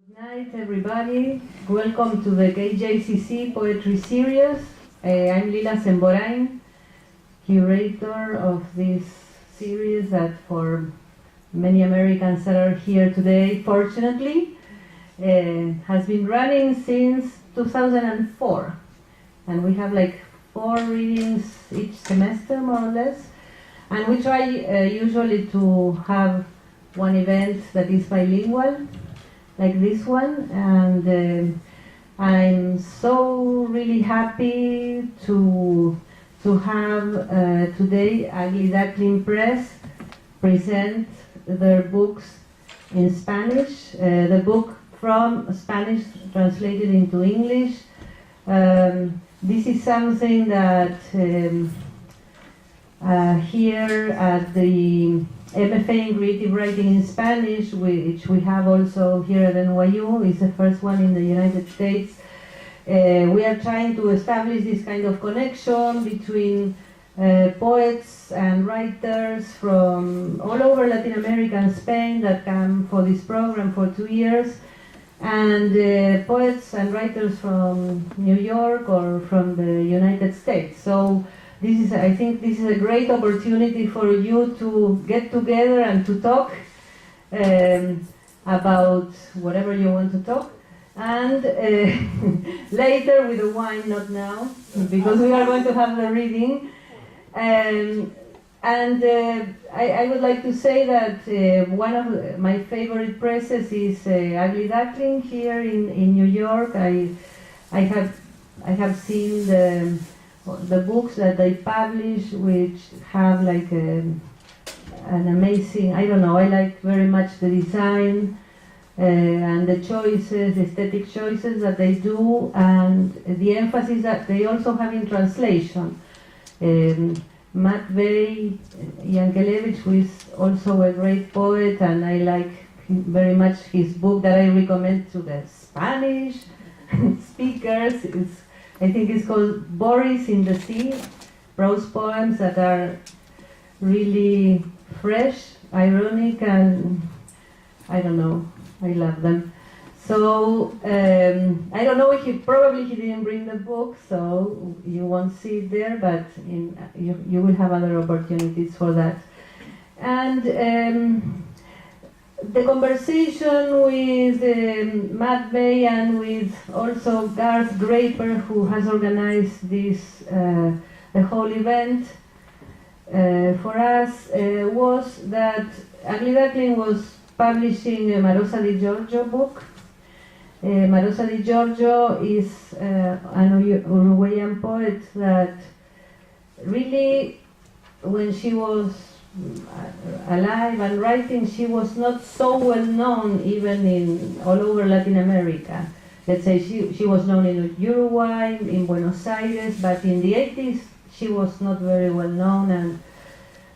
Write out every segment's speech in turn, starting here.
Good night, everybody. Welcome to the KJCC Poetry Series. I'm Lila Zemborain, curator of this series that for many Americans that are here today, fortunately, has been running since 2004. And we have like 4 readings each semester, more or less. And we try usually to have one event that is bilingual, like this one, and I'm so really happy to have today Ugly Duckling Presse present their books in Spanish, the book from Spanish translated into English. This is something that here at the MFA in Creative Writing in Spanish, which we have also here at NYU, is the first one in the United States. We are trying to establish this kind of connection between poets and writers from all over Latin America and Spain that come for this program for 2 years, and poets and writers from New York or from the United States. So I think this is a great opportunity for you to get together and to talk about whatever you want to talk. And later with the wine, not now, because we are going to have the reading. I would like to say that one of my favorite presses is Ugly Duckling here in New York. I have seen the books that they publish, which have like an amazing, I don't know, I like very much the design and the choices, the aesthetic choices that they do, and the emphasis that they also have in translation. Matvey Yankelevich, who is also a great poet, and I like very much his book that I recommend to the Spanish speakers. I think it's called Boris in the Sea, prose poems that are really fresh, ironic, and I don't know, I love them. So, I don't know if he didn't bring the book, so you won't see it there, but you will have other opportunities for that. And the conversation with Matvey and with also Garth Draper, who has organized this the whole event for us, was that Ugly Duckling was publishing a Marosa di Giorgio book. Marosa di Giorgio is an Uruguayan poet that really, when she was alive and writing, she was not so well known even in all over Latin America. Let's say she was known in Uruguay, in Buenos Aires, but in the 80s she was not very well known, and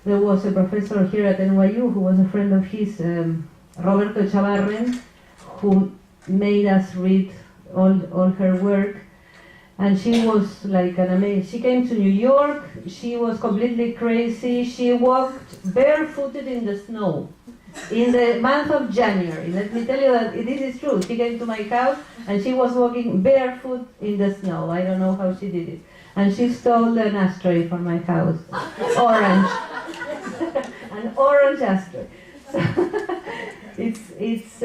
there was a professor here at NYU who was a friend of his, Roberto Chavarren, who made us read all her work. And she was like an amazing. She came to New York. She was completely crazy. She walked barefooted in the snow in the month of January. Let me tell you that this is true. She came to my house and she was walking barefoot in the snow. I don't know how she did it. And she stole an ashtray from my house, orange, an orange ashtray. So it's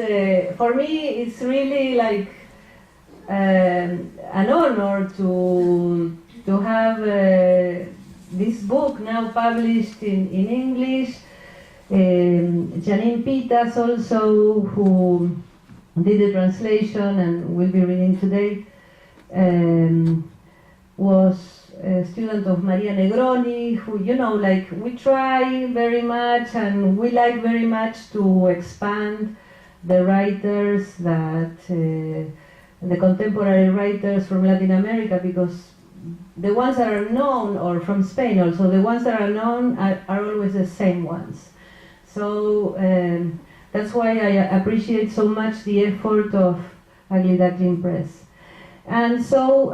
for me. It's really like an honor to have this book now published in English. Jeannine Pitas also, who did the translation and will be reading today, was a student of Maria Negroni, who, you know, like we try very much and we like very much to expand the writers that the contemporary writers from Latin America, because the ones that are known, or from Spain also, the ones that are known are always the same ones. So that's why I appreciate so much the effort of Ugly Duckling Presse. And so,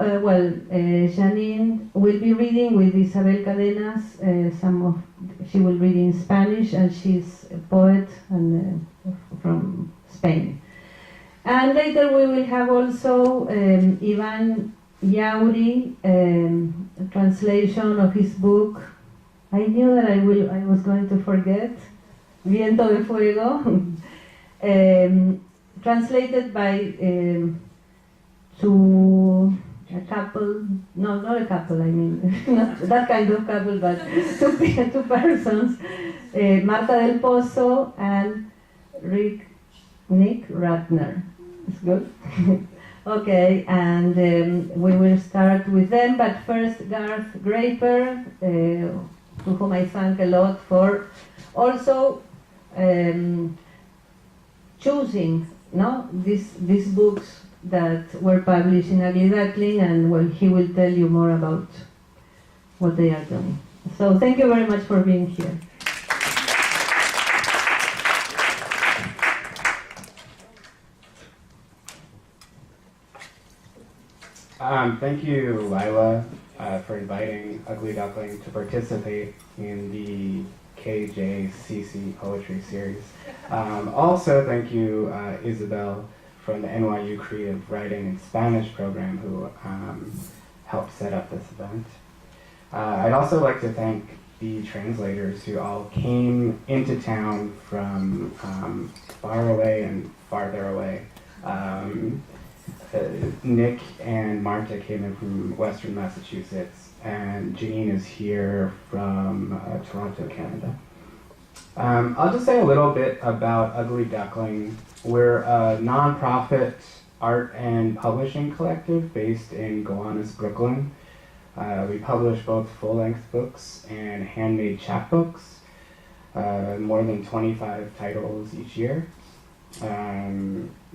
Jeannine will be reading with Isabel Cadenas. She will read in Spanish, and she's a poet and from Spain. And later we will have also Yván Yauri, a translation of his book. I knew that I was going to forget. Viento de Fuego, translated by to a couple, no, not a couple, I mean, not that kind of couple, but two persons, Marta del Pozo and Nick Rattner. It's good? Okay, and we will start with them, but first Garth Graper, to whom I thank a lot for also choosing these books that were published in Ugly Duckling, and well, he will tell you more about what they are doing. So thank you very much for being here. Thank you, Lila, for inviting Ugly Duckling to participate in the KJCC poetry series. Also, thank you, Isabel, from the NYU Creative Writing in Spanish program, who helped set up this event. I'd also like to thank the translators who all came into town from far away and farther away. Nick and Marta came in from Western Massachusetts, and Jeannine is here from Toronto, Canada. I'll just say a little bit about Ugly Duckling. We're a non-profit art and publishing collective based in Gowanus, Brooklyn. We publish both full-length books and handmade chapbooks, more than 25 titles each year.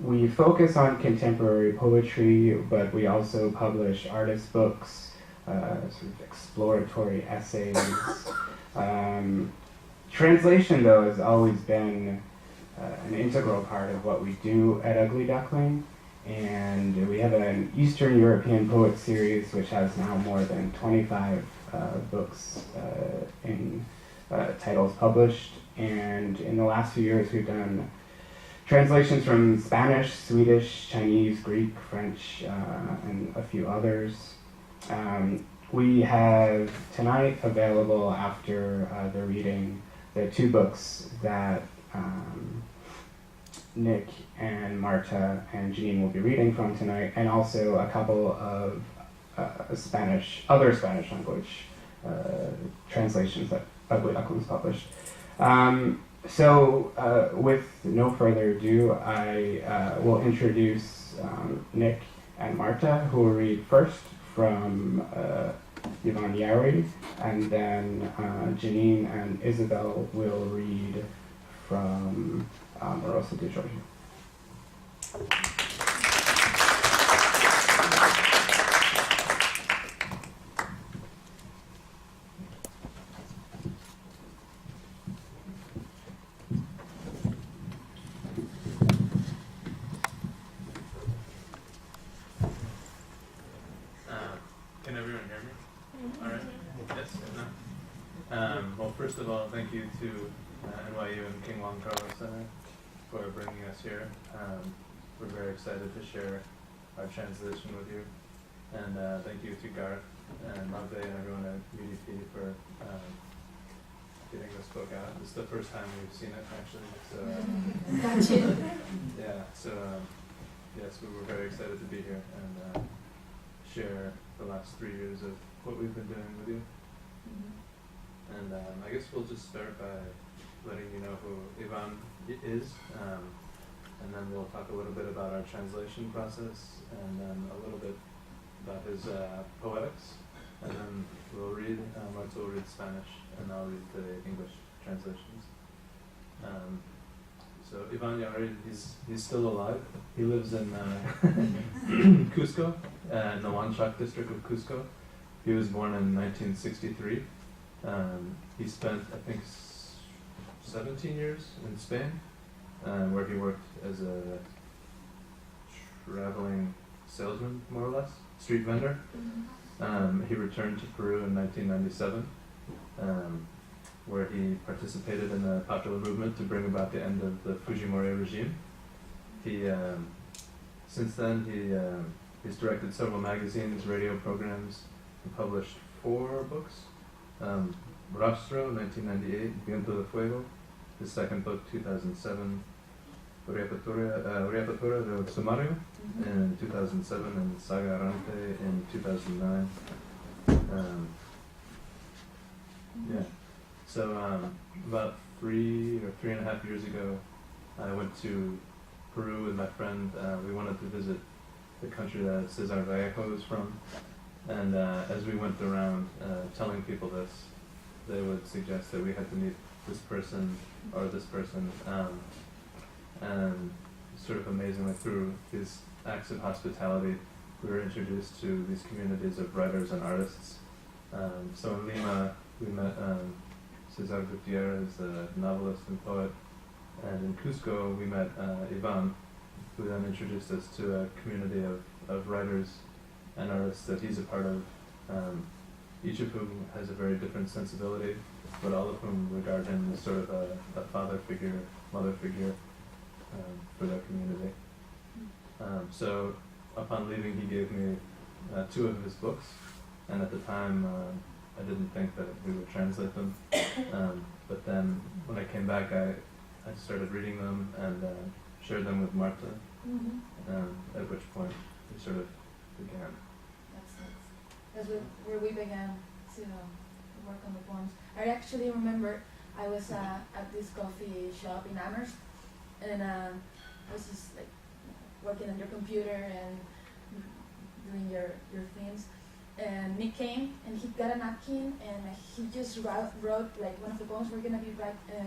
We focus on contemporary poetry, but we also publish artist books, sort of exploratory essays. Translation, though, has always been an integral part of what we do at Ugly Duckling, and we have an Eastern European poet series which has now more than 25 books in titles published, and in the last few years we've done translations from Spanish, Swedish, Chinese, Greek, French, and a few others. We have tonight available after the reading the two books that Nick and Marta and Jeannine will be reading from tonight, and also a couple of other Spanish language translations that Ugly Duckling's published. So, with no further ado, I will introduce Nick and Marta, who will read first from Yván Yauri, and then Jeannine and Isabel will read from Marosa di Giorgio. Can everyone hear me? All right. Yes? No? Well, first of all, thank you to NYU and King Juan Carlos Center for bringing us here. We're very excited to share our translation with you. And thank you to Garth and Marta and everyone at UDP for getting this book out. This is the first time we've seen it, actually. So, yeah, so yes, we were very excited to be here and share the last 3 years of what we've been doing with you. And I guess we'll just start by letting you know who Yván is, and then we'll talk a little bit about our translation process, and then a little bit about his poetics, and then we'll read, Marta will read Spanish, and I'll read the English translations. So Yván Yauri, he's still alive. He lives in Cusco, in the Huanchac district of Cusco. He was born in 1963. He spent, I think, 17 years in Spain, where he worked as a traveling salesman, more or less, street vendor. He returned to Peru in 1997, where he participated in the popular movement to bring about the end of the Fujimori regime. He Since then, he's directed several magazines, radio programs, and published 4 books. Rastro, 1998, Viento de Fuego, his second book, 2007, Reapertura del Sumario in 2007, and Saga Arante in 2009. So about 3 or 3.5 years ago, I went to Peru with my friend. We wanted to visit the country that Cesar Vallejo is from. And as we went around telling people this, they would suggest that we had to meet this person or this person. And sort of amazingly, through these acts of hospitality, we were introduced to these communities of writers and artists. So in Lima, we met Cesar Gutierrez, a novelist and poet. And in Cusco, we met Yván, who then introduced us to a community of writers and artists that he's a part of, each of whom has a very different sensibility, but all of whom regard him as sort of a father figure, mother figure for their community. So upon leaving, he gave me 2 of his books, and at the time I didn't think that we would translate them, but then when I came back, I started reading them and shared them with Marta, at which point we sort of began. That's where we began to work on the poems. I actually remember I was at this coffee shop in Amherst, and I was just like working on your computer and doing your things. And Nick came and he got a napkin and he just wrote like one of the poems we're gonna be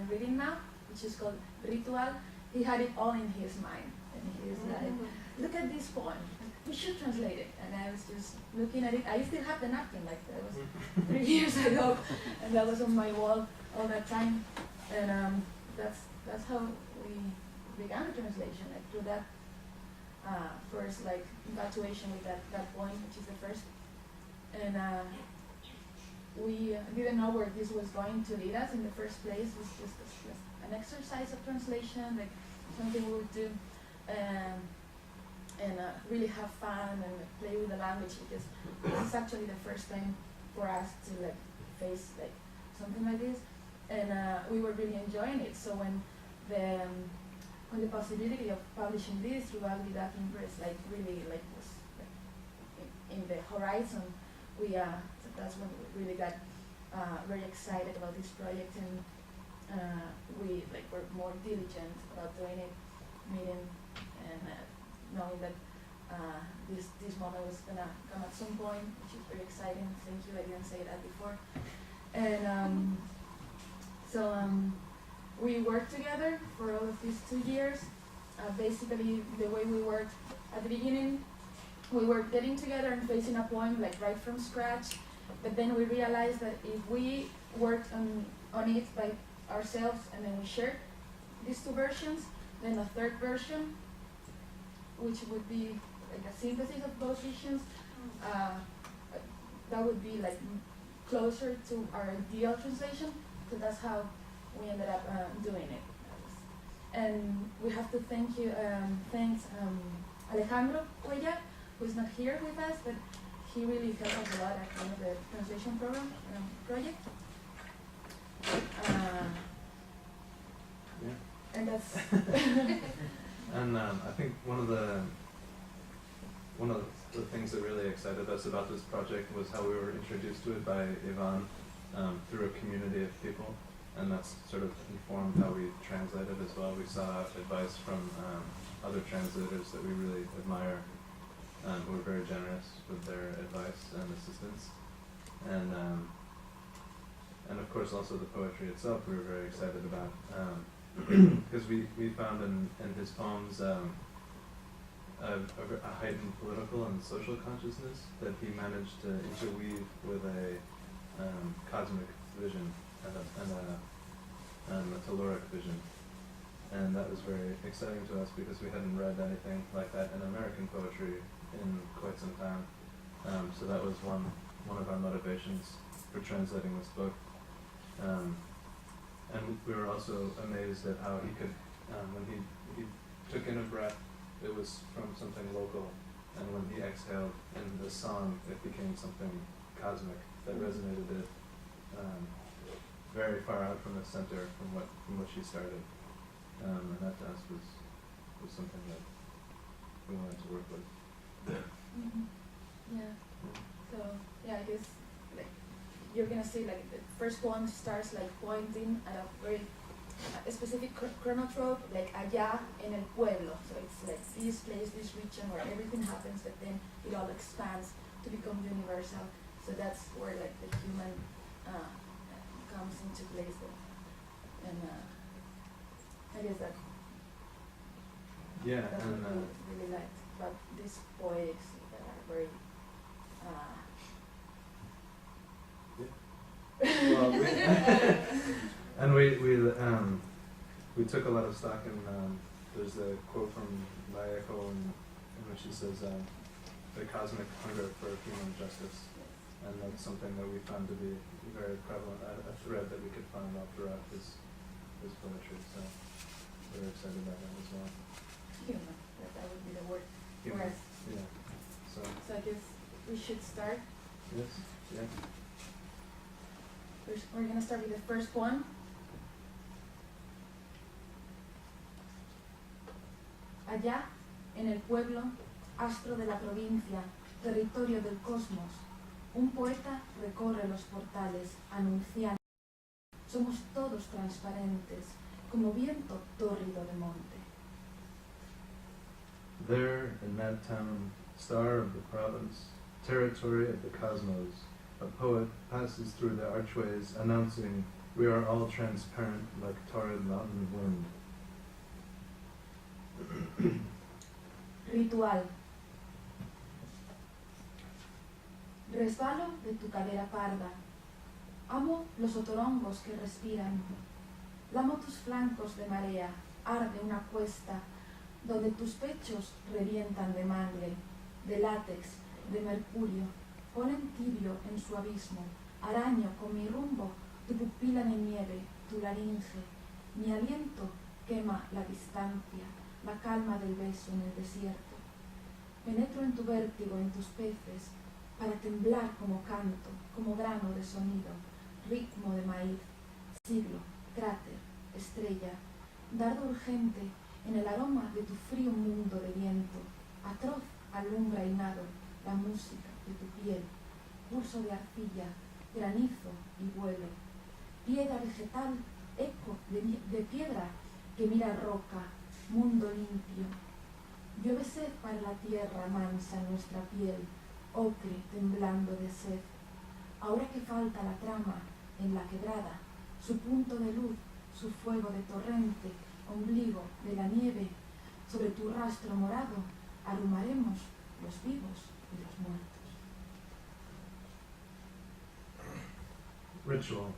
reading now, which is called Ritual. He had it all in his mind, and he was like, "Look at this poem. We should translate it." And I was just looking at it. I still have the napkin, like that was 3 years ago, and that was on my wall all that time. And that's how we began the translation, like through that first like infatuation with that poem, which is the first. And we didn't know where this was going to lead us in the first place. It was just an exercise of translation, like something we would do. And really have fun and play with the language, because this is actually the first time for us to like face like something like this, and we were really enjoying it. So when the possibility of publishing this through Duckling Presse like really like was like in the horizon, we so that's when we really got very excited about this project, and we like were more diligent about doing it, meeting and knowing that this moment was gonna come at some point, which is very exciting. Thank you, I didn't say that before. And so we worked together for all of these 2 years. Basically, the way we worked at the beginning, we were getting together and facing a poem like right from scratch, but then we realized that if we worked on it by ourselves and then we shared these 2 versions, then a 3rd version, which would be like a synthesis of both visions, that would be like closer to our ideal translation. So that's how we ended up doing it. And we have to thank Alejandro Cuellar, who's not here with us, but he really helped us a lot at one of the translation program project. And that's And I think one of the things that really excited us about this project was how we were introduced to it by Yván through a community of people, and that's sort of informed how we translated as well. We saw advice from other translators that we really admire, who were very generous with their advice and assistance, and of course also the poetry itself we were very excited about. Because we found in his poems a heightened political and social consciousness that he managed to interweave with a cosmic vision and a telluric vision. And that was very exciting to us because we hadn't read anything like that in American poetry in quite some time. So that was one of our motivations for translating this book. And we were also amazed at how he could, when he took in a breath it was from something local, and when he exhaled in the song, it became something cosmic that resonated it very far out from the center from what she started, and that dance was something that we wanted to work with. Yeah. So yeah, I guess like you're gonna say like the first poem starts like pointing at a very specific chronotrope, like allá en el pueblo. So it's like this place, this region where everything happens, but then it all expands to become universal. So that's where like the human comes into place. And I guess that that's what I really liked about these poets that are very well, and we took a lot of stock in there's a quote from Vallejo in which she says the cosmic hunger for human justice, and that's something that we found to be very prevalent, a thread that we could find all throughout his poetry. So we're excited about that as well. Human, that would be the word. Human. Yeah. So I guess we should start. Yes. Yeah. We're gonna start with the first one. Allá, en el pueblo, astro de la provincia, territorio del cosmos, un poeta recorre los portales anunciando. Somos todos transparentes, como viento tórrido de monte. There, in that town, star of the province, territory of the cosmos, a poet passes through the archways announcing, we are all transparent like torrid mountain wind. Ritual. Resbalo de tu cadera parda. Amo los otorongos que respiran. Lamo tus flancos de marea. Arde una cuesta donde tus pechos revientan de mangle, de látex, de mercurio. Ponen tibio en su abismo. Araño con mi rumbo tu pupila de nieve, tu laringe. Mi aliento quema la distancia, la calma del beso en el desierto. Penetro en tu vértigo, en tus peces, para temblar como canto, como grano de sonido, ritmo de maíz, siglo, cráter, estrella, dardo urgente en el aroma de tu frío mundo de viento, atroz alumbra y nado la música de tu piel, pulso de arcilla, granizo y vuelo, piedra vegetal, eco de piedra que mira roca, mundo limpio. Llueve sed para la tierra mansa nuestra piel, ocre temblando de sed. Ahora que falta la trama en la quebrada, su punto de luz, su fuego de torrente, ombligo de la nieve, sobre tu rastro morado arrumaremos los vivos y los muertos. Ritual.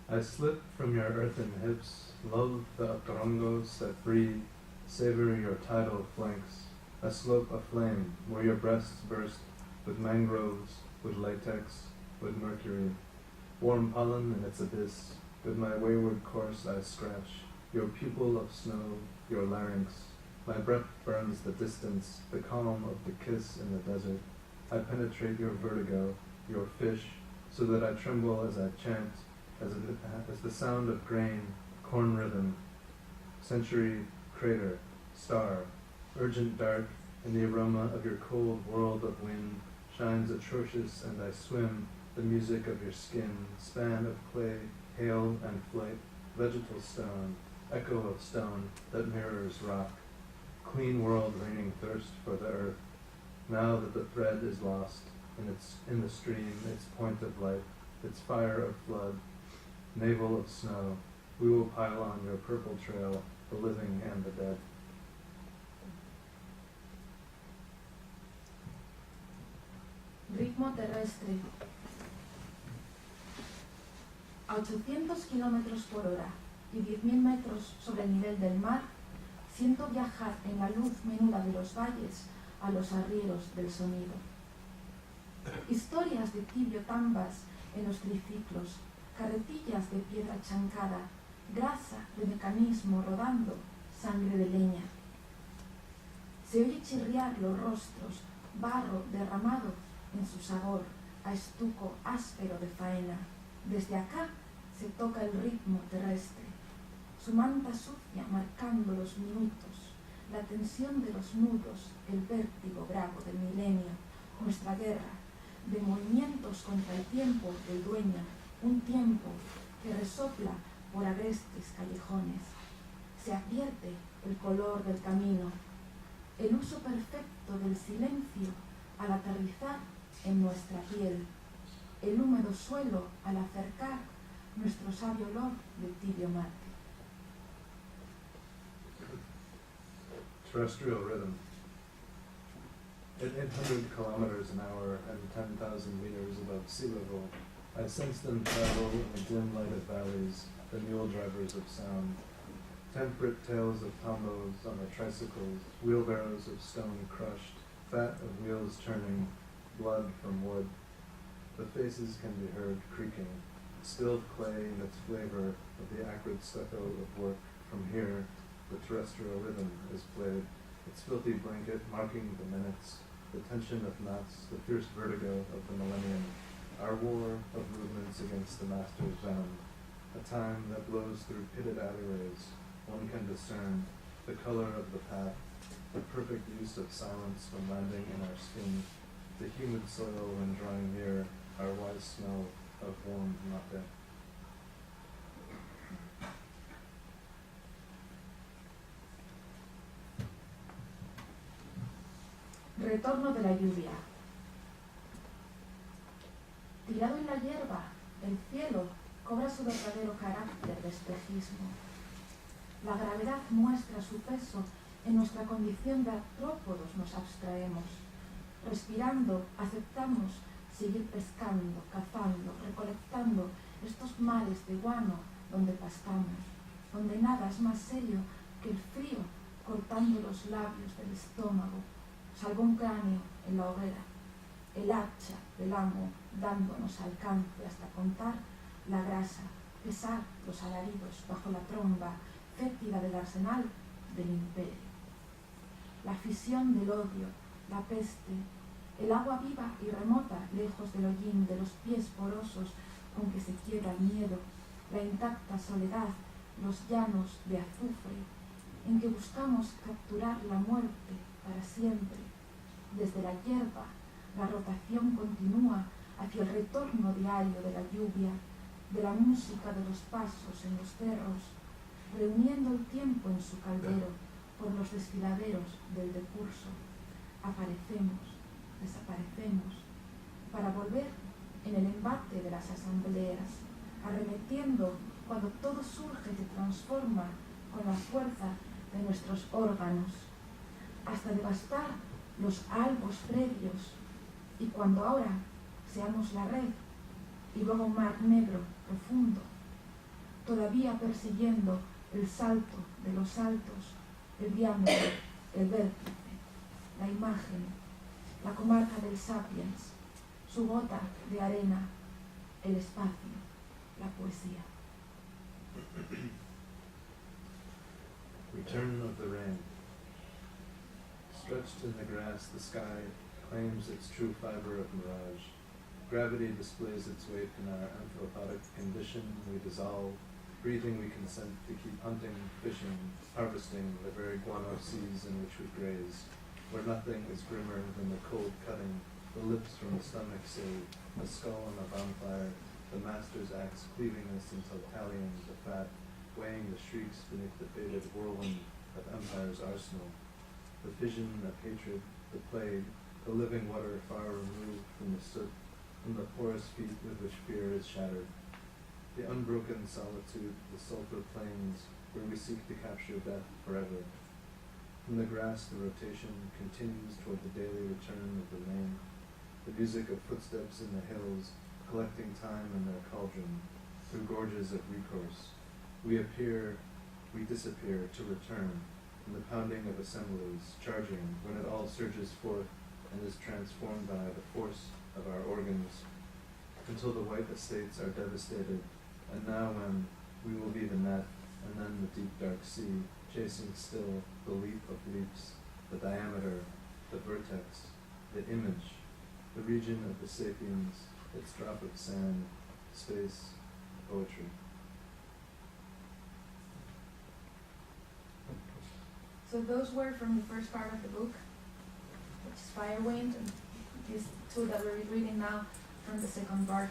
I slip from your earthen hips, love the octorongos that breathe, savor your tidal flanks, a slope aflame where your breasts burst with mangroves, with latex, with mercury, warm pollen in its abyss. With my wayward course I scratch your pupil of snow, your larynx. My breath burns the distance, the calm of the kiss in the desert. I penetrate your vertigo, your fish, so that I tremble as I chant, as the sound of grain, corn rhythm, century, crater, star, urgent dark, in the aroma of your cold world of wind, shines atrocious, and I swim, the music of your skin, span of clay, hail and flight, vegetal stone, echo of stone that mirrors rock, clean world raining thirst for the earth. Now that the thread is lost, in the stream, its point of light, its fire of flood, navel of snow, we will pile on your purple trail, the living and the dead. Ritmo terrestre. A 800 kilómetros por hora y 10.000 metros sobre el nivel del mar, siento viajar en la luz menuda de los valles a los arrieros del sonido. Historias de tibio tambas en los triciclos, carretillas de piedra chancada, grasa de mecanismo rodando, sangre de leña. Se oye chirriar los rostros, barro derramado en su sabor, a estuco áspero de faena. Desde acá se toca el ritmo terrestre, su manta sucia marcando los minutos, la tensión de los nudos, el vértigo bravo del milenio, nuestra guerra, de movimientos contra el tiempo del dueño, un tiempo que resopla por agrestes callejones. Se advierte el color del camino, el uso perfecto del silencio al aterrizar en nuestra piel, el húmedo suelo al acercar nuestro sabio olor de tibio mate. Terrestrial rhythm. At 800 kilometers an hour and 10,000 meters above sea level, I sense them travel in the dim lighted valleys, the mule drivers of sound. Temperate tales of tombos on their tricycles, wheelbarrows of stone crushed, fat of wheels turning, blood from wood. The faces can be heard creaking, spilled clay in its flavor of the acrid stucco of work. From here, the terrestrial rhythm is played, its filthy blanket marking the minutes, the tension of knots, the fierce vertigo of the millennium, our war of movements against the master's venom, a time that blows through pitted alleyways. One can discern the color of the path, the perfect use of silence when landing in our skin, the humid soil when drawing near, our wise smell of warm mate. Retorno de la lluvia. Tirado en la hierba, el cielo cobra su verdadero carácter de espejismo. La gravedad muestra su peso, en nuestra condición de artrópodos nos abstraemos. Respirando, aceptamos seguir pescando, cazando, recolectando estos mares de guano donde pastamos, donde nada es más serio que el frío cortando los labios del estómago, salvo un cráneo en la hoguera, el hacha del amo dándonos alcance hasta contar la grasa, pesar los alaridos bajo la tromba fétida del arsenal del imperio. La fisión del odio, la peste, el agua viva y remota lejos del hollín de los pies porosos con que se quiebra el miedo, la intacta soledad, los llanos de azufre, en que buscamos capturar la muerte para siempre. Desde la hierba, la rotación continúa hacia el retorno diario de la lluvia, de la música de los pasos en los cerros, reuniendo el tiempo en su caldero por los desfiladeros del decurso. Aparecemos, desaparecemos, para volver en el embate de las asambleas, arremetiendo cuando todo surge y se transforma con la fuerza de nuestros órganos, hasta devastar los albos previos, y cuando ahora seamos la red y luego un mar negro profundo, todavía persiguiendo el salto de los saltos, el diámetro, el vértice, la imagen, la comarca del sapiens, su gota de arena, el espacio, la poesía. Return of the rain. Stretched in the grass, the sky claims its true fiber of mirage. Gravity displays its weight in our anthropodic condition. We dissolve. Breathing, we consent to keep hunting, fishing, harvesting the very guano seas in which we graze, where nothing is grimmer than the cold cutting, the lips from the stomach say, a skull on a bonfire, the master's axe cleaving us until tallying the fat, weighing the shrieks beneath the faded whirlwind of empire's arsenal. The fission of hatred, the plague, the living water far removed from the soot, from the porous feet with which fear is shattered. The unbroken solitude, the sulphur plains, where we seek to capture death forever. From the grass, the rotation continues toward the daily return of the rain, the music of footsteps in the hills, collecting time in their cauldron, through gorges of recourse. We appear, we disappear, to return, in the pounding of assemblies, charging, when it all surges forth and is transformed by the force of our organs, until the white estates are devastated, and now when we will be the net, and then the deep dark sea, chasing still the leap of leaps, the diameter, the vertex, the image, the region of the sapiens, its drop of sand, space, poetry. So those were from the first part of the book, which is Firewind, and these two that we're reading now from the second part.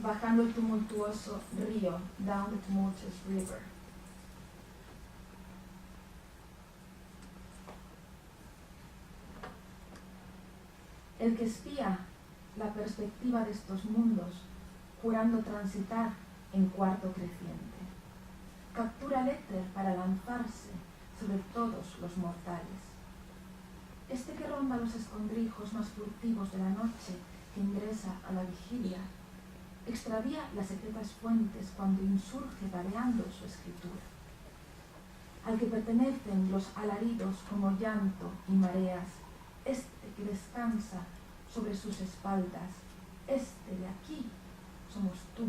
Bajando el tumultuoso río, down the tumultuous river. El que espía la perspectiva de estos mundos, jurando transitar en cuarto creciente, captura el éter para lanzarse sobre todos los mortales. Este que ronda los escondrijos más furtivos de la noche, que ingresa a la vigilia, extravía las secretas fuentes cuando insurge vareando su escritura. Al que pertenecen los alaridos como llanto y mareas, este que descansa sobre sus espaldas, este de aquí somos tú.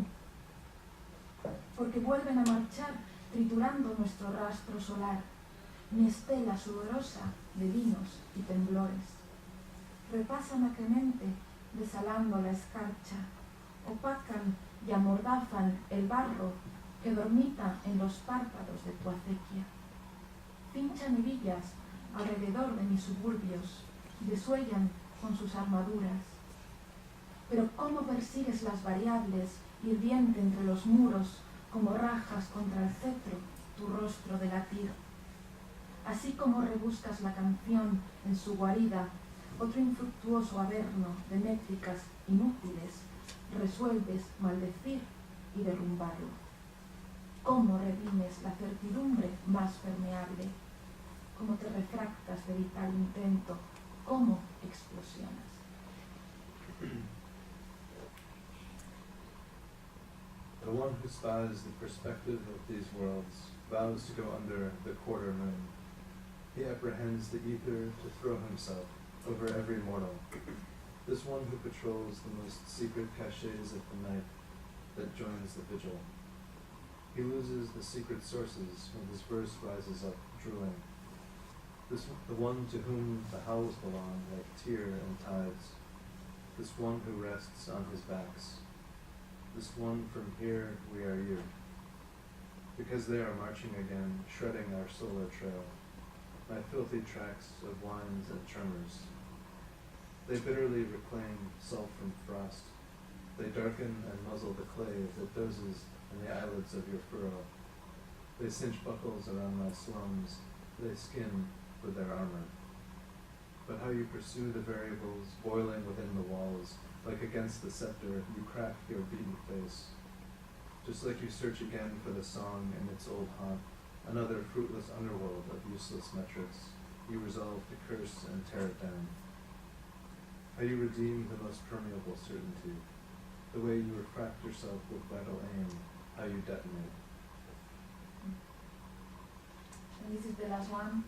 Porque vuelven a marchar triturando nuestro rastro solar, mi estela sudorosa de vinos y temblores. Repasan acremente desalando la escarcha, opacan y amordazan el barro que dormita en los párpados de tu acequia. Pinchan hebillas alrededor de mis suburbios, desuellan con sus armaduras. Pero cómo persigues las variables, hirviente entre los muros, como rajas contra el cetro tu rostro de latir. Así como rebuscas la canción en su guarida, otro infructuoso averno de métricas inútiles, resuelves maldecir y derrumbarlo. ¿Cómo redimes la certidumbre más permeable? ¿Cómo te refractas de vital intento? ¿Cómo explosionas? The one who spies the perspective of these worlds vows to go under the quarter moon. He apprehends the ether to throw himself over every mortal. This one who patrols the most secret caches of the night that joins the vigil. He loses the secret sources when his verse rises up drooling. The one to whom the howls belong like tear and tides. This one who rests on his backs. This one from here we are you. Because they are marching again, shredding our solar trail. My filthy tracks of whines and tremors. They bitterly reclaim salt from frost. They darken and muzzle the clay that dozes in the eyelids of your furrow. They cinch buckles around my slums. They skin for their armor. But how you pursue the variables boiling within the walls, like against the scepter, you crack your beaten face. Just like you search again for the song in its old haunt, another fruitless underworld of useless metrics, you resolve to curse and tear it down. How you redeem the most permeable certainty, the way you refract yourself with vital aim, how you detonate. And this is the last one.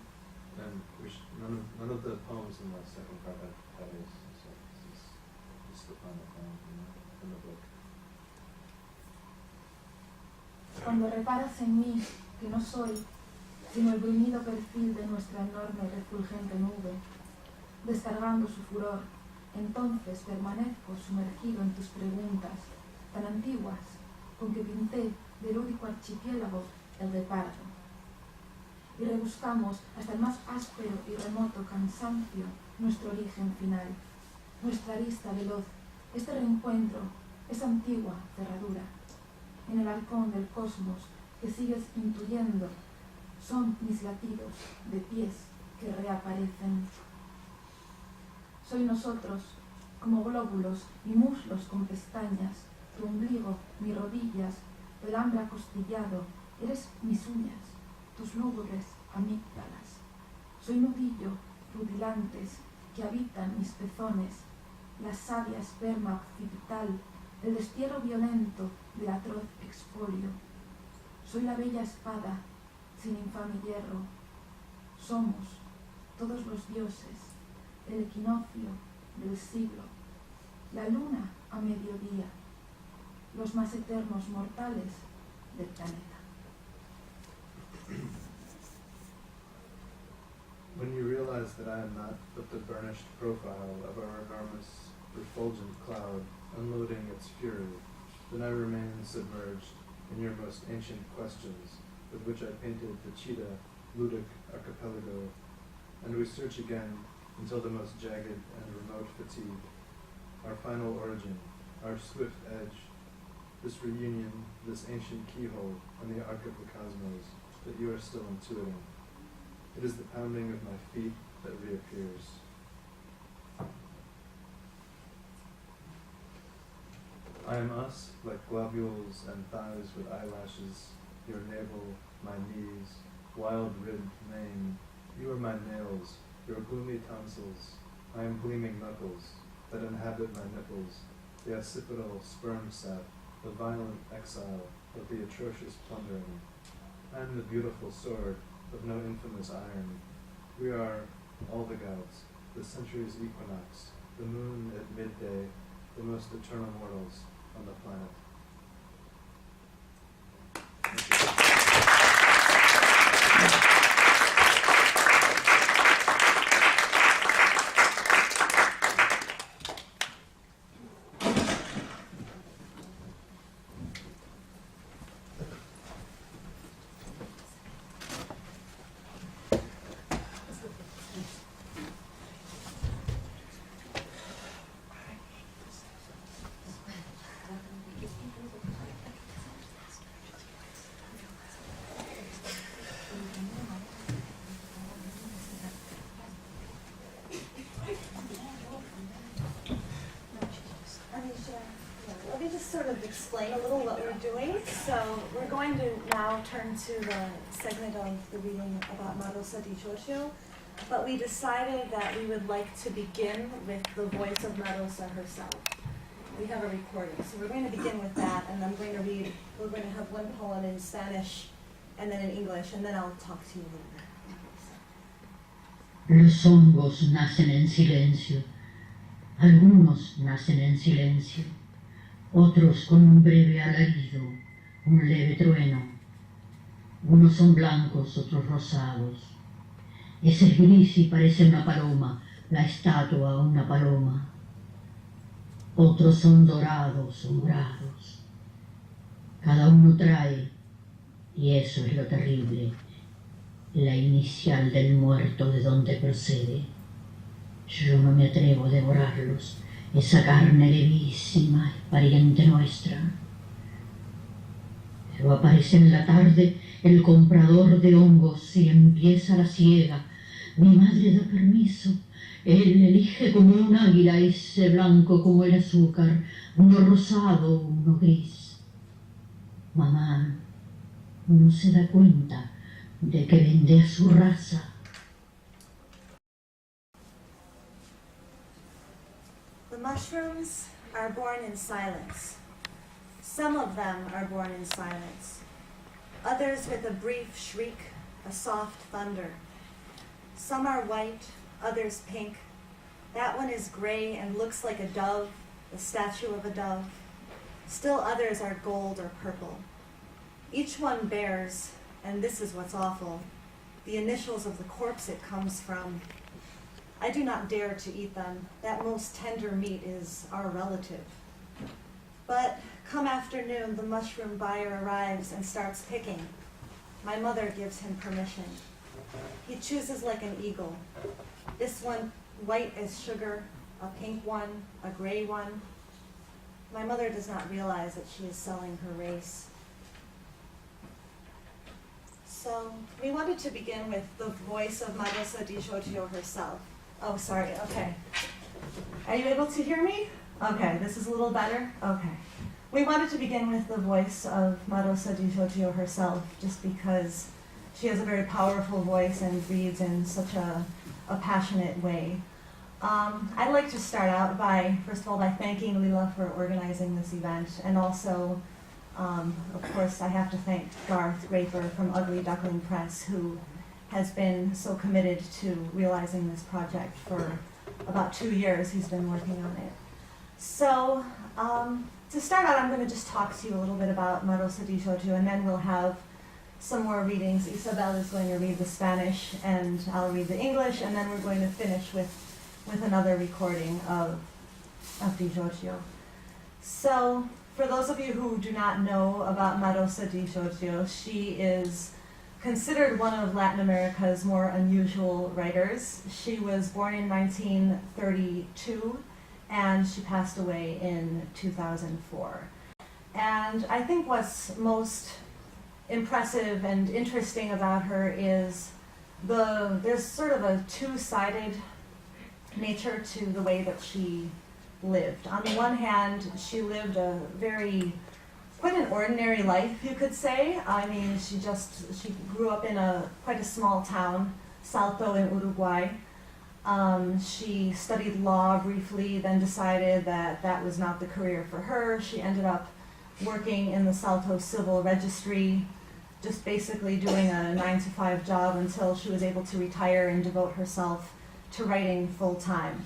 And none of the poems in the second part have titles, so this is just the final poem in the book. Cuando reparas en mí, que no soy, sino el bruñido perfil de nuestra enorme y refulgente nube, descargando su furor, entonces permanezco sumergido en tus preguntas, tan antiguas, con que pinté del lúdico archipiélago el reparto. Y rebuscamos hasta el más áspero y remoto cansancio nuestro origen final, nuestra arista veloz, este reencuentro, esa antigua cerradura. En el halcón del cosmos que sigues intuyendo, son mis latidos de pies que reaparecen. Soy nosotros, como glóbulos y muslos con pestañas, tu ombligo, mis rodillas, el hambre acostillado, eres mis uñas, tus lúgubres amígdalas. Soy nudillo, rutilantes, que habitan mis pezones, la savia esperma occipital, el destierro violento del atroz expolio. Soy la bella espada, sin infame hierro. Somos todos los dioses, el equinoccio del siglo, la luna a mediodía, los más eternos mortales del planeta. When you realize that I am not but the burnished profile of our enormous, refulgent cloud unloading its fury, then I remain submerged in your most ancient questions, with which I painted the cheetah, ludic archipelago, and we search again until the most jagged and remote fatigue, our final origin, our swift edge, this reunion, this ancient keyhole on the arc of the cosmos that you are still intuiting. It is the pounding of my feet that reappears. I am us, like globules and thighs with eyelashes, your navel, my knees, wild-ribbed mane. You are my nails, your gloomy tonsils. I am gleaming knuckles that inhabit my nipples, the occipital sperm sap, the violent exile of the atrocious plundering. I am the beautiful sword of no infamous iron. We are all the gods, the century's equinox, the moon at midday, the most eternal mortals on the planet. Thank you. Sort of explain a little what we're doing. So we're going to now turn to the segment of the reading about Marosa di Giorgio, but we decided that we would like to begin with the voice of Marosa herself. We have a recording, so we're going to begin with that, and I'm going to read, we're going to have one poem in Spanish and then in English, and then I'll talk to you later. Los hongos nacen en silencio, algunos nacen en silencio, otros con un breve alarido, un leve trueno. Unos son blancos, otros rosados. Ese es gris y parece una paloma, la estatua una paloma. Otros son dorados o morados. Cada uno trae, y eso es lo terrible, la inicial del muerto de donde procede. Yo no me atrevo a devorarlos. Esa carne levísima es pariente nuestra. Pero aparece en la tarde el comprador de hongos y empieza la siega. Mi madre da permiso. Él elige como un águila ese blanco como el azúcar, uno rosado, uno gris. Mamá no se da cuenta de que vende a su raza. The mushrooms are born in silence. Some of them are born in silence. Others with a brief shriek, a soft thunder. Some are white, others pink. That one is gray and looks like a dove, the statue of a dove. Still others are gold or purple. Each one bears, and this is what's awful, the initials of the corpse it comes from. I do not dare to eat them. That most tender meat is our relative. But come afternoon, the mushroom buyer arrives and starts picking. My mother gives him permission. He chooses like an eagle. This one, white as sugar, a pink one, a gray one. My mother does not realize that she is selling her race. So we wanted to begin with the voice of Marosa di Giorgio herself. Oh, sorry, okay. Are you able to hear me? Okay, this is a little better? Okay. We wanted to begin with the voice of Marosa di Giorgio herself, just because she has a very powerful voice and reads in such a passionate way. I'd like to start out by, first of all, by thanking Lila for organizing this event, and also, of course, I have to thank Garth Raper from Ugly Duckling Presse, who has been so committed to realizing this project for about 2 years. He's been working on it. So, to start out, I'm going to just talk to you a little bit about Marosa di Giorgio, and then we'll have some more readings. Isabel is going to read the Spanish and I'll read the English, and then we're going to finish with another recording of Di Giorgio. So, for those of you who do not know about Marosa di Giorgio, she is considered one of Latin America's more unusual writers. She was born in 1932 and she passed away in 2004. And I think what's most impressive and interesting about her is there's sort of a two-sided nature to the way that she lived. On the one hand, she lived quite an ordinary life, you could say. I mean, she grew up in quite a small town, Salto in Uruguay. She studied law briefly, then decided that that was not the career for her. She ended up working in the Salto Civil Registry, just basically doing a 9-to-5 job until she was able to retire and devote herself to writing full-time.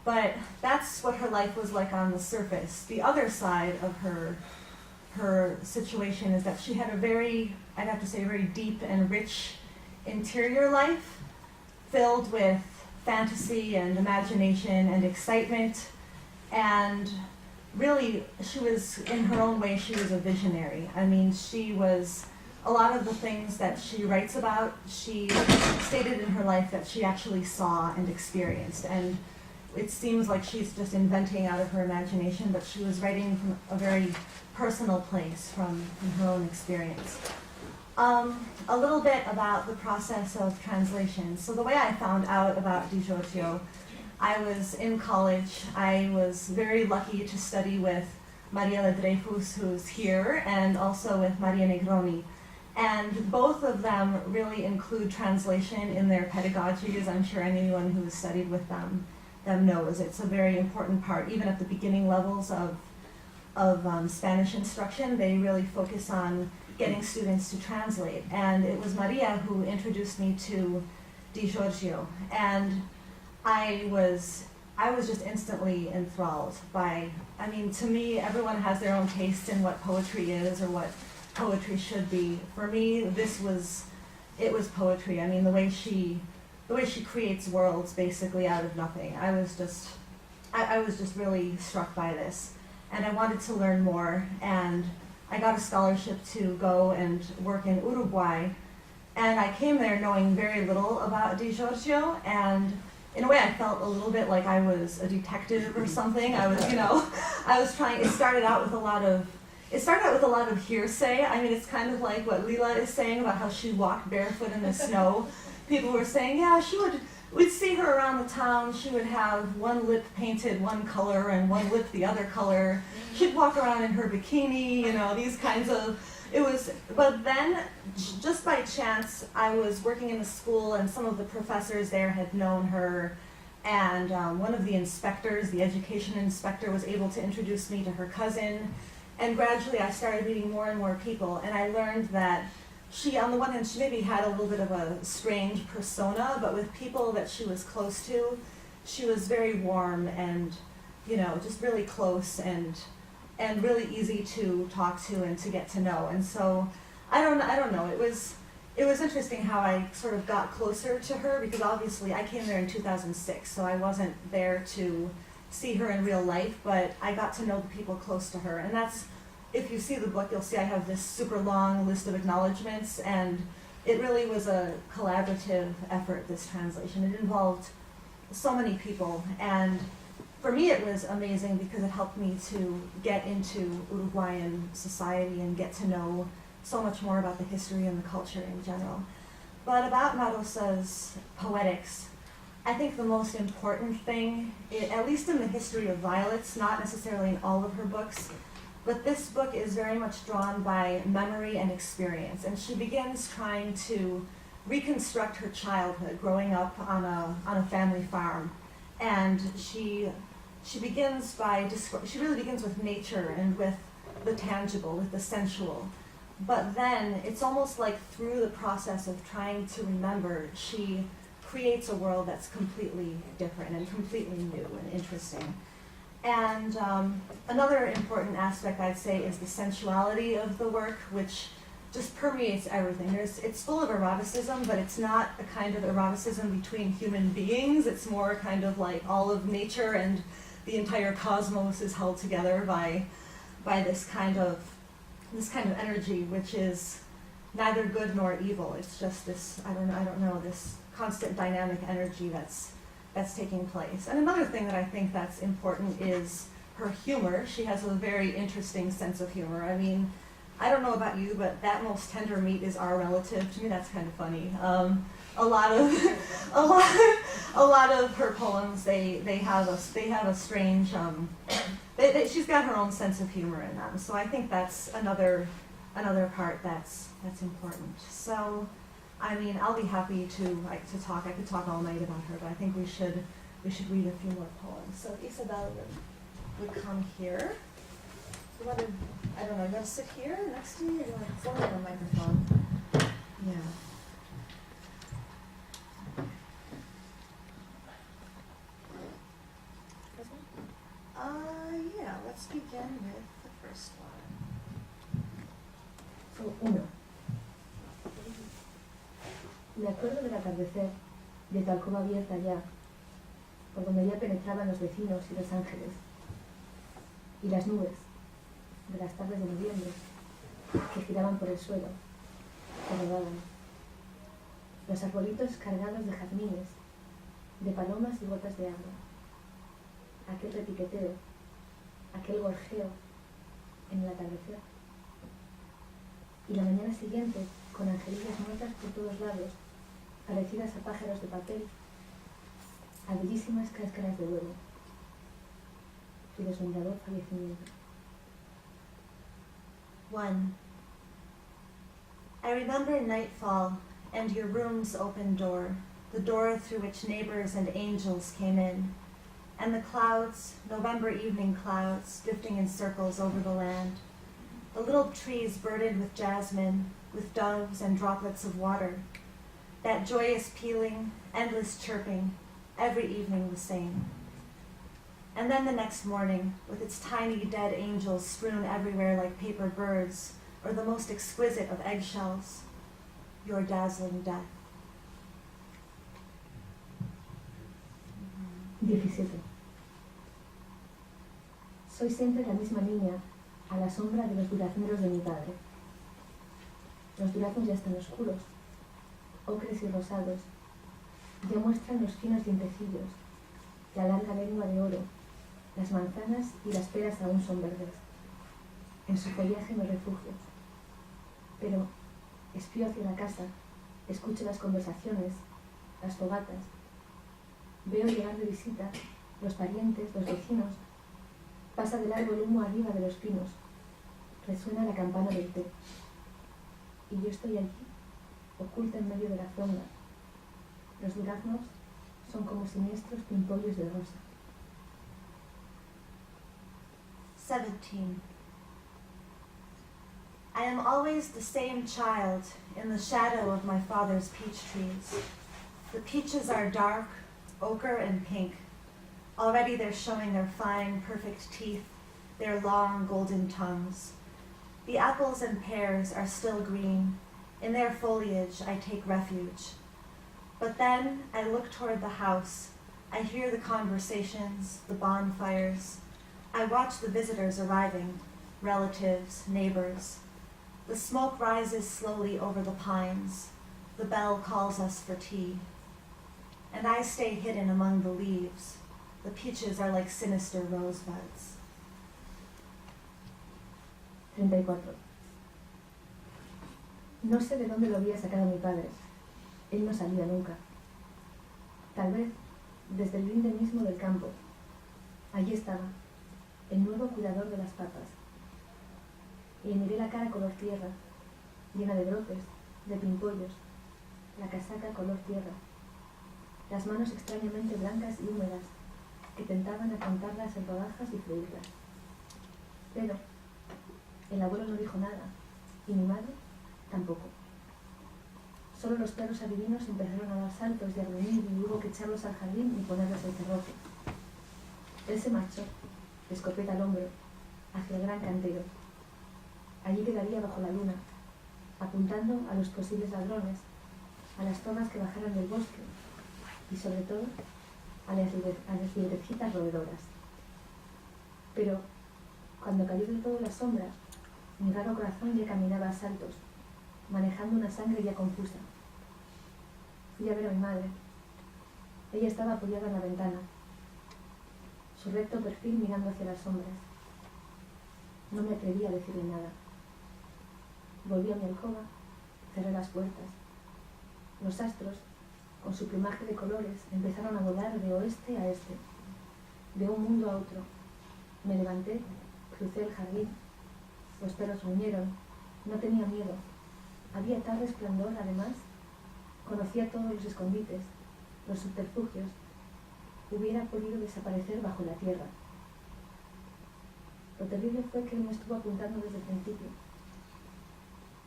But that's what her life was like on the surface. The other side of her situation is that she had I'd have to say, very deep and rich interior life, filled with fantasy and imagination and excitement. And really, in her own way, she was a visionary. I mean, a lot of the things that she writes about, she stated in her life that she actually saw and experienced. And it seems like she's just inventing out of her imagination, but she was writing from a very personal place, from her own experience. A little bit about the process of translation. So the way I found out about Di Giorgio, I was in college. I was very lucky to study with Mariela Dreyfus, who's here, and also with Maria Negroni. And both of them really include translation in their pedagogy, as I'm sure anyone who has studied with them knows. It's a very important part. Even at the beginning levels of Spanish instruction, they really focus on getting students to translate. And it was Maria who introduced me to Di Giorgio. And I was just instantly enthralled to me, everyone has their own taste in what poetry is or what poetry should be. For me, it was poetry. I mean, the way she creates worlds basically out of nothing. I was just really struck by this, and I wanted to learn more. And I got a scholarship to go and work in Uruguay, and I came there knowing very little about Di Giorgio, and in a way I felt a little bit like I was a detective or something. It started out with a lot of hearsay. I mean, it's kind of like what Lila is saying about how she walked barefoot in the snow. People were saying, yeah, we'd see her around the town. She would have one lip painted one color and one lip the other color. She'd walk around in her bikini, these kinds of, but then, just by chance, I was working in a school and some of the professors there had known her, and one of the inspectors, the education inspector, was able to introduce me to her cousin, and gradually I started meeting more and more people, and I learned that on the one hand, she maybe had a little bit of a strange persona, but with people that she was close to, she was very warm and, just really close and really easy to talk to and to get to know. And so, I don't know, it was interesting how I sort of got closer to her, because obviously I came there in 2006, so I wasn't there to see her in real life, but I got to know the people close to her. And that's, if you see the book, you'll see I have this super long list of acknowledgments, and it really was a collaborative effort, this translation. It involved so many people, and for me it was amazing because it helped me to get into Uruguayan society and get to know so much more about the history and the culture in general. But about Marosa's poetics, I think the most important thing, at least in the history of violets, not necessarily in all of her books, but this book is very much drawn by memory and experience. And she begins trying to reconstruct her childhood, growing up on a family farm. And she really begins with nature and with the tangible, with the sensual. But then it's almost like through the process of trying to remember, she creates a world that's completely different and completely new and interesting. And another important aspect, I'd say, is the sensuality of the work, which just permeates everything. It's full of eroticism, but it's not a kind of eroticism between human beings. It's more kind of like all of nature and the entire cosmos is held together by this kind of energy, which is neither good nor evil. It's just this, I don't know, this constant dynamic energy that's taking place. And another thing that I think that's important is her humor. She has a very interesting sense of humor. I mean, I don't know about you, but that most tender meat is our relative. To me, that's kind of funny. A lot of her poems, they have a strange. She's got her own sense of humor in them. So I think that's another part that's important. So, I mean, I'll be happy to talk. I could talk all night about her, but I think we should read a few more poems. So Isabel would come here. You want to, I don't know, you want to sit here next to me, or you want to phone on a microphone? Yeah. Yeah, let's begin with the first one. Uno. Me acuerdo del atardecer, de tu alcoba abierta ya, por donde ya penetraban los vecinos y los ángeles, y las nubes de las tardes de noviembre, que giraban por el suelo, que rodaban. Los arbolitos cargados de jazmines, de palomas y gotas de agua. Aquel repiqueteo, aquel gorjeo en el atardecer. Y la mañana siguiente, con angelillas muertas por todos lados, parecidas a pájaros de papel, a bellísimas cáscaras de huevo. Tu deslumbrador fallecimiento. 1. I remember nightfall and your room's open door, the door through which neighbors and angels came in, and the clouds, November evening clouds, drifting in circles over the land, the little trees burdened with jasmine, with doves and droplets of water, that joyous pealing, endless chirping, every evening the same. And then the next morning, with its tiny dead angels strewn everywhere like paper birds, or the most exquisite of eggshells, your dazzling death. 17. Soy siempre la misma niña, a la sombra de los durazneros de mi padre. Los duraznos ya están oscuros, ocres y rosados, ya muestran los finos dientecillos, la larga lengua de oro, las manzanas y las peras aún son verdes. En su follaje me refugio. Pero espío hacia la casa, escucho las conversaciones, las fogatas. Veo llegar de visita los parientes, los vecinos. Pasa de largo el humo arriba de los pinos. Resuena la campana del té. Y yo estoy allí, oculta en medio de la fronda. Los duraznos son como siniestros pimpollos de rosa. 17. I am always the same child in the shadow of my father's peach trees. The peaches are dark, ochre and pink. Already they're showing their fine, perfect teeth, their long, golden tongues. The apples and pears are still green. In their foliage I take refuge. But then I look toward the house. I hear the conversations, the bonfires. I watch the visitors arriving, relatives, neighbors. The smoke rises slowly over the pines. The bell calls us for tea. And I stay hidden among the leaves. The peaches are like sinister rosebuds. 34. No sé de dónde lo había sacado mi padre. Él no salía nunca. Tal vez desde el linde mismo del campo. Allí estaba, el nuevo cuidador de las papas. Y miré la cara color tierra, llena de brotes, de pimpollos, la casaca color tierra, las manos extrañamente blancas y húmedas, que tentaban apuntarlas en rodajas y freírlas. Pero el abuelo no dijo nada, y mi madre tampoco. Solo los perros adivinos empezaron a dar saltos y a gruñir y hubo que echarlos al jardín y ponerlos el cerrojo. Él se marchó, escopeta al hombro, hacia el gran cantero. Allí quedaría bajo la luna, apuntando a los posibles ladrones, a las tomas que bajaran del bosque y sobre todo a las librecitas roedoras. Pero cuando cayó del todo la sombra, mi raro corazón ya caminaba a saltos, manejando una sangre ya confusa. Fui a ver a mi madre. Ella estaba apoyada en la ventana, su recto perfil mirando hacia las sombras. No me atreví a decirle nada. Volví a mi alcoba, cerré las puertas. Los astros, con su plumaje de colores, empezaron a volar de oeste a este, de un mundo a otro. Me levanté, crucé el jardín. Los perros gruñeron. No tenía miedo. Había tal resplandor, además. Conocía todos los escondites, los subterfugios. Hubiera podido desaparecer bajo la tierra. Lo terrible fue que él me estuvo apuntando desde el principio.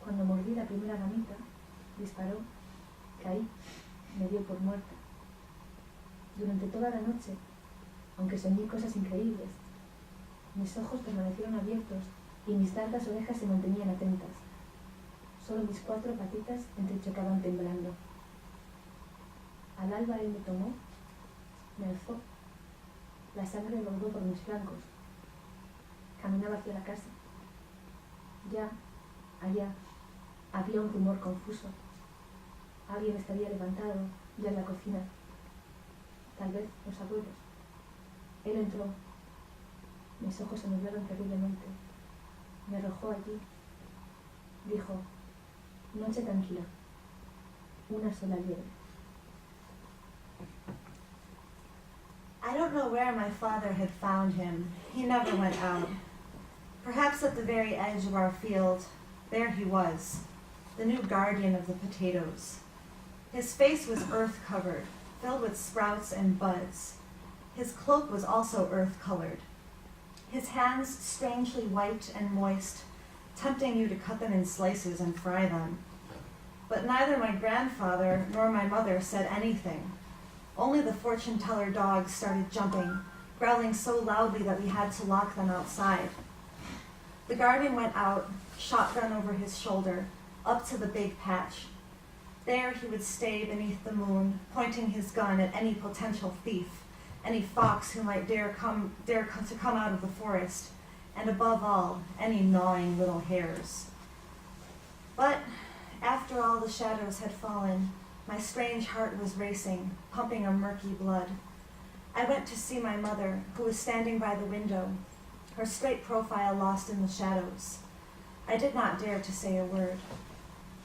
Cuando mordí la primera ramita, disparó, caí, me dio por muerta. Durante toda la noche, aunque soñé cosas increíbles, mis ojos permanecieron abiertos y mis largas orejas se mantenían atentas. Solo mis 4 patitas entrechocaban temblando. Al alba él me tomó, me alzó. La sangre rodó por mis flancos. Caminaba hacia la casa. Ya, allá, había un rumor confuso. Alguien estaría levantado ya en la cocina. Tal vez los abuelos. Él entró. Mis ojos se nublaron terriblemente. Me arrojó allí. Dijo: noche tranquila. Una sola liebre. I don't know where my father had found him. He never went out. Perhaps at the very edge of our field, there he was, the new guardian of the potatoes. His face was earth-covered, filled with sprouts and buds. His cloak was also earth-colored. His hands strangely white and moist, tempting you to cut them in slices and fry them. But neither my grandfather nor my mother said anything. Only the fortune-teller dogs started jumping, growling so loudly that we had to lock them outside. The guardian went out, shotgun over his shoulder, up to the big patch. There he would stay beneath the moon, pointing his gun at any potential thief, any fox who might dare to come out of the forest, and above all, any gnawing little hares. But after all the shadows had fallen, my strange heart was racing, pumping a murky blood. I went to see my mother, who was standing by the window, her straight profile lost in the shadows. I did not dare to say a word.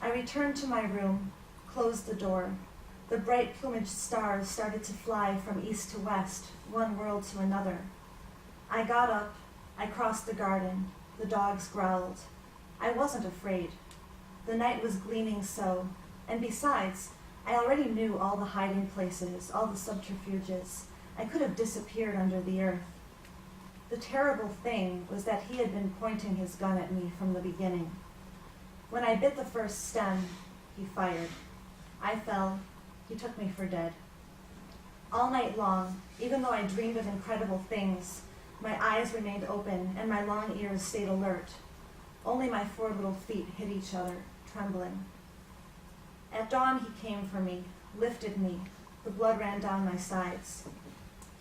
I returned to my room, closed the door. The bright plumaged stars started to fly from east to west, one world to another. I got up, I crossed the garden, the dogs growled. I wasn't afraid. The night was gleaming so, and besides, I already knew all the hiding places, all the subterfuges. I could have disappeared under the earth. The terrible thing was that he had been pointing his gun at me from the beginning. When I bit the first stem, he fired. I fell. He took me for dead. All night long, even though I dreamed of incredible things, my eyes remained open and my long ears stayed alert. Only my 4 little feet hit each other, trembling. At dawn he came for me, lifted me. The blood ran down my sides.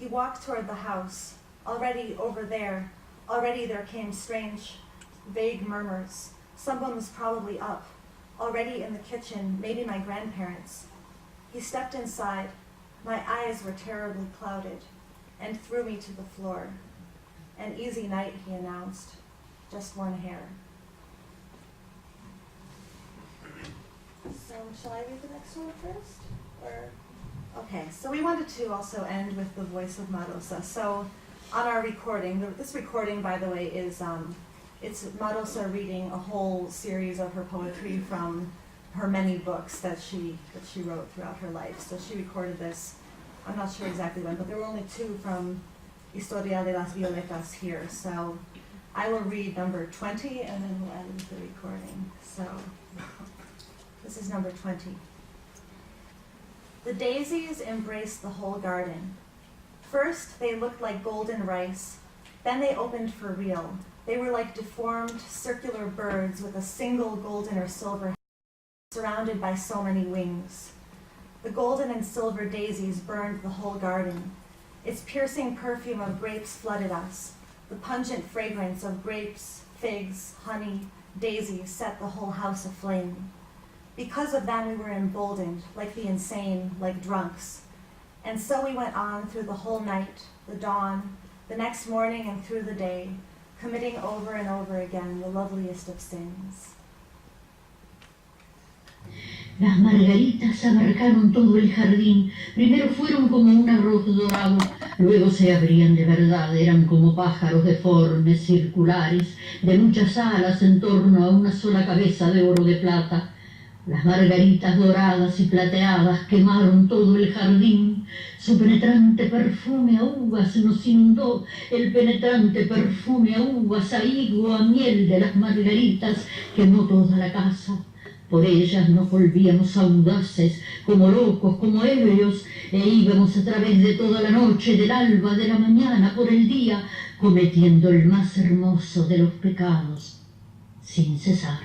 He walked toward the house. Already over there, already there came strange, vague murmurs. Someone was probably up. Already in the kitchen, maybe my grandparents. He stepped inside. My eyes were terribly clouded and threw me to the floor. An easy night, he announced. Just one hair. So, shall I read the next one first? Okay, so we wanted to also end with the voice of Marosa. So, on our recording, this recording, by the way, is it's Marosa reading a whole series of her poetry from her many books that she wrote throughout her life. So she recorded this, I'm not sure exactly when, but there were only 2 from Historia de las Violetas here. So I will read number 20 and then we'll end the recording. So this is number 20. The daisies embraced the whole garden. First, they looked like golden rice. Then they opened for real. They were like deformed, circular birds with a single golden or silver surrounded by so many wings. The golden and silver daisies burned the whole garden. Its piercing perfume of grapes flooded us. The pungent fragrance of grapes, figs, honey, daisies set the whole house aflame. Because of them we were emboldened, like the insane, like drunks. And so we went on through the whole night, the dawn, the next morning and through the day, committing over and over again the loveliest of sins. Las margaritas abarcaron todo el jardín. Primero fueron como un arroz dorado, luego se abrían de verdad. Eran como pájaros deformes, circulares, de muchas alas en torno a una sola cabeza de oro de plata. Las margaritas doradas y plateadas quemaron todo el jardín. Su penetrante perfume a uvas nos inundó. El penetrante perfume a uvas, a higo, a miel de las margaritas quemó toda la casa. Por ellas nos volvíamos audaces, como locos, como ebrios, e íbamos a través de toda la noche, del alba, de la mañana, por el día, cometiendo el más hermoso de los pecados, sin cesar.